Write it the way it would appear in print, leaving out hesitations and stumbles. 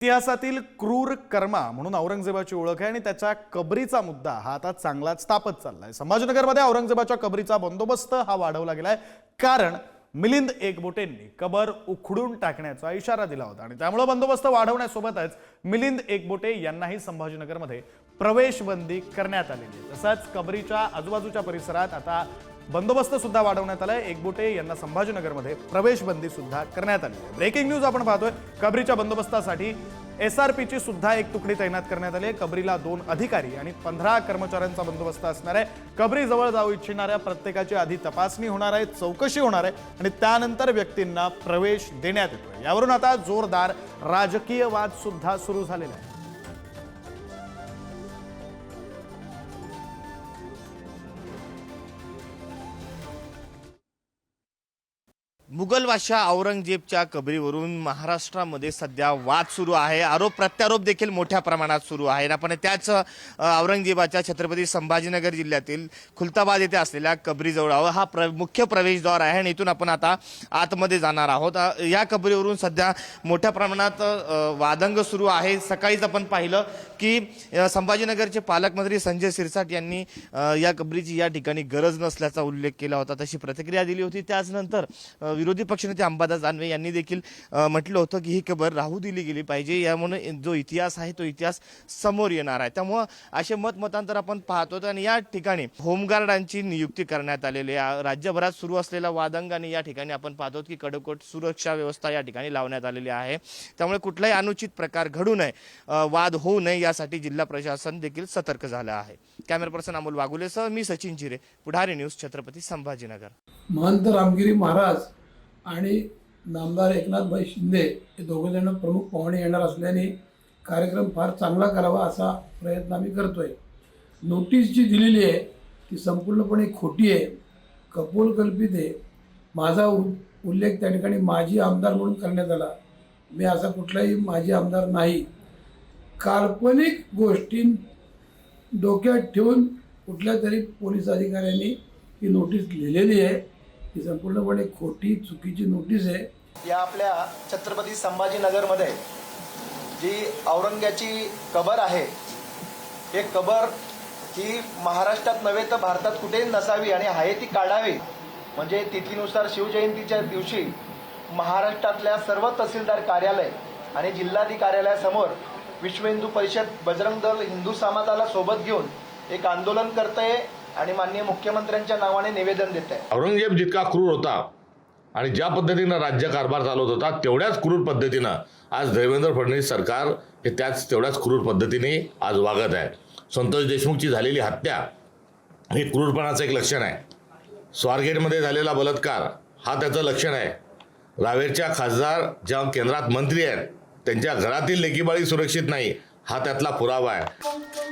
इतिहासातील क्रूर कर्मा म्हणून औरंगजेबाची ओळख आहे आणि त्याच्या कबरीचा मुद्दा हा आता चांगलाच तापत चाललाय। संभाजीनगरमध्ये औरंगजेबाच्या कबरीचा बंदोबस्त हा वाढवला गेलाय, कारण मिलिंद एकबोटेंनी कबर उखडून टाकण्याचा इशारा दिला होता आणि त्यामुळे बंदोबस्त वाढवण्यासोबतच मिलिंद एकबोटे यांनाही संभाजीनगरमध्ये प्रवेशबंदी करण्यात आलेली आहे। तसंच कबरीच्या आजूबाजूच्या परिसरात आता बंदोबस्त सुद्धा वाढवण्यात आलाय। एकबोटे यांना संभाजीनगरमध्ये प्रवेशबंदी सुद्धा करण्यात आली आहे। ब्रेकिंग न्यूज आपण पाहतोय। कबरीच्या बंदोबस्तासाठी एसआरपीची सुद्धा एक तुकडी तैनात करण्यात आली आहे। कबरीला 2 अधिकारी आणि 15 कर्मचाऱ्यांचा बंदोबस्त असणार आहे। कबरीजवळ जाऊ इच्छिणाऱ्या प्रत्येकाची आधी तपासणी होणार आहे, चौकशी होणार आहे आणि त्यानंतर व्यक्तींना प्रवेश देण्यात येतोय। यावरून आता जोरदार राजकीय वाद सुद्धा सुरू झालेला आहे। मुघल बादशाह औरंगजेबच्या कबरीवरून महाराष्ट्रामध्ये सध्या वाद सुरू आहे। आरोप प्रत्यारोप देखील मोठ्या प्रमाणात सुरू आहे। आपण त्याच औरंगजेबाच्या छत्रपती संभाजीनगर जिल्ह्यातील खुलताबाद येथे असलेल्या कबरीजवळ हा मुख्य प्रवेशद्वार आहे आणि इथून आपण आता आतमध्ये जाणार आहोत। या कबरीवरून सध्या मोठ्या प्रमाणात वादंग सुरू आहे। सकाळीच आपण पाहिलं की संभाजीनगरचे पालकमंत्री संजय सिरसाट यांनी या कबरीची या ठिकाणी गरज नसल्याचा उल्लेख केला होता, तशी प्रतिक्रिया दिली होती। त्याचनंतर विरोधी पक्षनेते अंबादास दानवे यांनी देखील म्हटलं होतं की ही कबर राहू दिली गेली पाहिजे, यामुळे जो इतिहास आहे तो इतिहास समोर येणार आहे। त्यामुळे असे मतांतर आपण पाहतो आणि या ठिकाणी होमगार्डांची नियुक्ती करण्यात आलेली आहे। राज्यभरात सुरू असलेला वादंग आणि या ठिकाणी आपण पाहतो की कडकोट सुरक्षा व्यवस्था या ठिकाणी लावण्यात आलेली आहे। त्यामुळे कुठलाही अनुचित प्रकार घडू नये, वाद होऊ नये यासाठी जिल्हा प्रशासन देखील सतर्क झालं आहे। कॅमेरा पर्सन अमोल वागुलेसह मी सचिन चिरे, पुढारी न्यूज, छत्रपती संभाजीनगर। महंत रामगिरी महाराज आणि नामदार एकनाथभाई शिंदे हे दोघेजण प्रमुख पाहुणे येणार असल्याने कार्यक्रम फार चांगला करावा असा प्रयत्न आम्ही करतोय। नोटीस जी दिलेली आहे ती संपूर्णपणे खोटी आहे, कपोलकल्पित आहे। माझा उल्लेख त्या ठिकाणी माजी आमदार म्हणून करण्यात आला। मी असा कुठलाही माजी आमदार नाही। काल्पनिक गोष्टी डोक्यात ठेवून कुठल्या तरी पोलीस अधिकाऱ्यांनी ही नोटीस लिहिलेली आहे। ही संपूर्णपणे खोटी चुकीची नोटीस आहे। या आपल्या छत्रपती संभाजीनगरमध्ये जी औरंग्याची कबर आहे, हे कबर ही महाराष्ट्रात नव्हे तर भारतात कुठेही नसावी आणि आहे ती काढावी। म्हणजे तिथीनुसार शिवजयंतीच्या दिवशी महाराष्ट्रातल्या सर्व तहसीलदार कार्यालय आणि जिल्हाधिकार्यालयासमोर विश्व हिंदू परिषद, बजरंग दल, हिंदू समाजाला सोबत घेऊन एक आंदोलन करते आणि माननीय मुख्यमंत्र्यांच्या नावाने निवेदन देत आहे। औरंगजेब जितका क्रूर होता आणि ज्या पद्धतीनं राज्यकारभार चालवत होता तेवढ्याच क्रूर पद्धतीनं आज देवेंद्र फडणवीस सरकार हे तेवढ्याच क्रूर पद्धतीने आज वागत आहे। संतोष देशमुखची झालेली हत्या हे क्रूरपणाचं एक लक्षण आहे। स्वारगेटमध्ये झालेला बलात्कार हा त्याचं लक्षण आहे। रावेरच्या खासदार ज्या केंद्रात मंत्री आहेत त्यांच्या घरातील लेकीबाळी सुरक्षित नाही हा त्यातला पुरावा आहे।